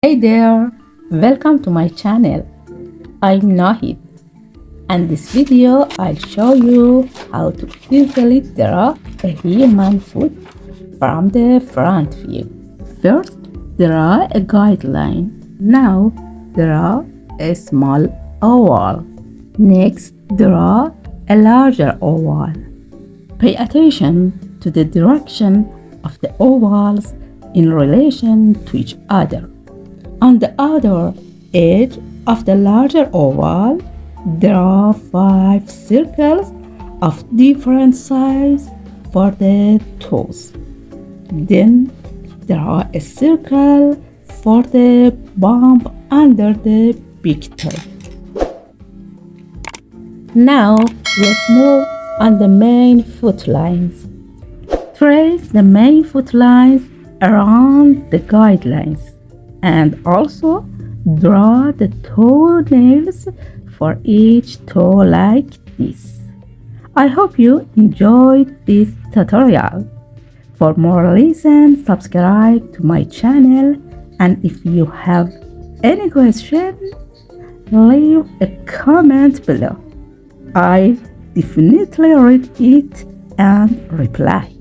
Hey there, welcome to my channel. I'm Nahid, and this video I'll show you how to easily draw a human foot from the front view. First, draw a guideline. Now, draw a small oval. Next, draw a larger oval. Pay attention to the direction of the ovals in relation to each other. On the other edge of the larger oval, draw 5 circles of different size for the toes. Then draw a circle for the bump under the big toe. Now let's move on the main foot lines. Trace the main foot lines around the guidelines. And also draw the toenails for each toe like this. I hope you enjoyed this tutorial. For more lessons, subscribe to my channel, and if you have any question, leave a comment below. I definitely read it and reply.